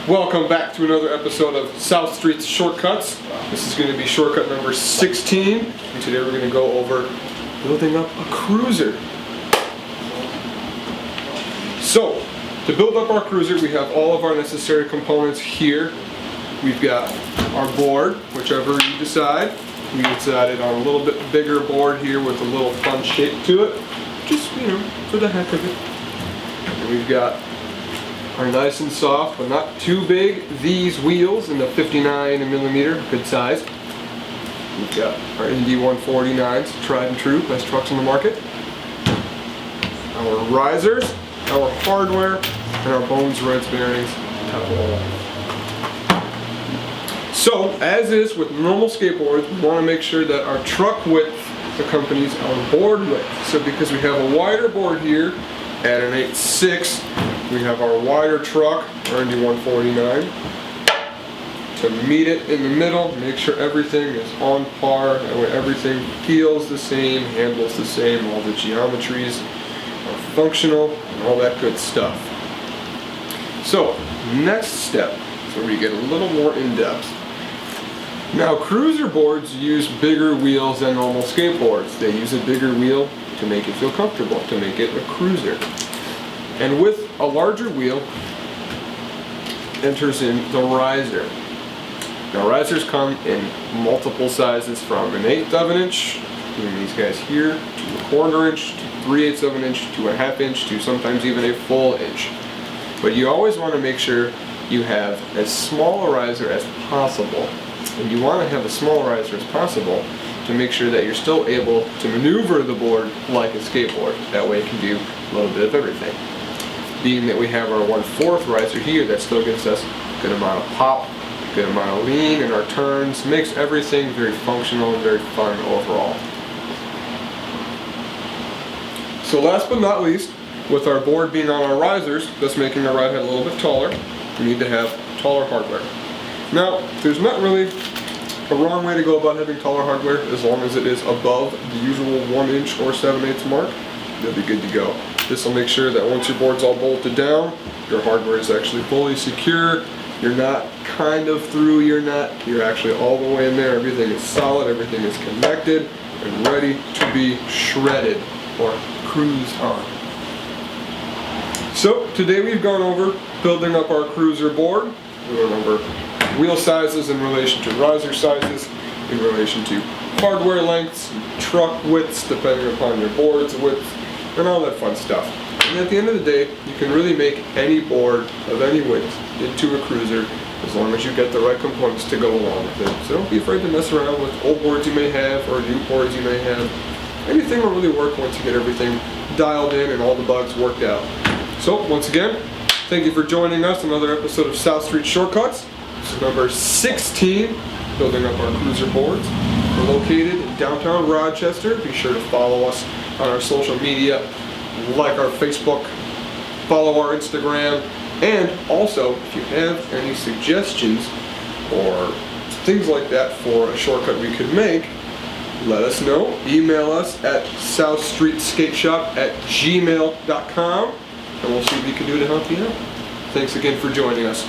Welcome back to another episode of South Street's Shortcuts. This is going to be shortcut number 16, and today we're going to go over building up a cruiser. So, to build up our cruiser, we have all of our necessary components here. We've got our board, whichever you decide. We decided on a little bit bigger board here with a little fun shape to it, just, for the heck of it. And we've got are nice and soft, but not too big. These wheels in the 59mm, good size. We've got our Indy 149s, tried and true, best trucks on the market. Our risers, our hardware, and our bones, reds, bearings, top of all. So, as is with normal skateboards, we want to make sure that our truck width accompanies our board width. So because we have a wider board here at an 8.6, we have our wider truck, our Indy 149, to meet it in the middle, make sure everything is on par, that way everything feels the same, handles the same, all the geometries are functional, and all that good stuff. So, next step is where we get a little more in-depth. Now, cruiser boards use bigger wheels than normal skateboards. They use a bigger wheel to make it feel comfortable, to make it a cruiser. And with a larger wheel enters in the riser. Now risers come in multiple sizes, from an 1/8 of an inch, doing these guys here, to a 1/4 inch, to 3/8 of an inch, to a 1/2 inch, to sometimes even a full inch. But you always want to make sure you have as small a riser as possible. And you want to have as small a riser as possible to make sure that you're still able to maneuver the board like a skateboard. That way it can do a little bit of everything. Being that we have our 1/4 riser here, that still gives us a good amount of pop, a good amount of lean in our turns, makes everything very functional and very fun overall. So last but not least, with our board being on our risers, thus making our ride head a little bit taller, we need to have taller hardware. Now, there's not really a wrong way to go about having taller hardware, as long as it is above the usual 1 inch or 7/8 mark, you'll be good to go. This will make sure that once your board's all bolted down, your hardware is actually fully secure. You're not kind of through your nut, you're actually all the way in there. Everything is solid, everything is connected, and ready to be shredded or cruised on. So, today we've gone over building up our cruiser board. We went over wheel sizes in relation to riser sizes, in relation to hardware lengths, truck widths depending upon your board's width, and all that fun stuff. And at the end of the day, you can really make any board of any width into a cruiser as long as you get the right components to go along with it. So don't be afraid to mess around with old boards you may have or new boards you may have. Anything will really work once you get everything dialed in and all the bugs worked out. So once again, thank you for joining us on another episode of South Street Shortcuts. This is number 16, building up our cruiser boards. We're located in downtown Rochester. Be sure to follow us on our social media, like our Facebook, follow our Instagram, and also if you have any suggestions or things like that for a shortcut we could make, let us know. Email us at southstreetskateshop@gmail.com, and we'll see what we can do to help you out. Thanks again for joining us.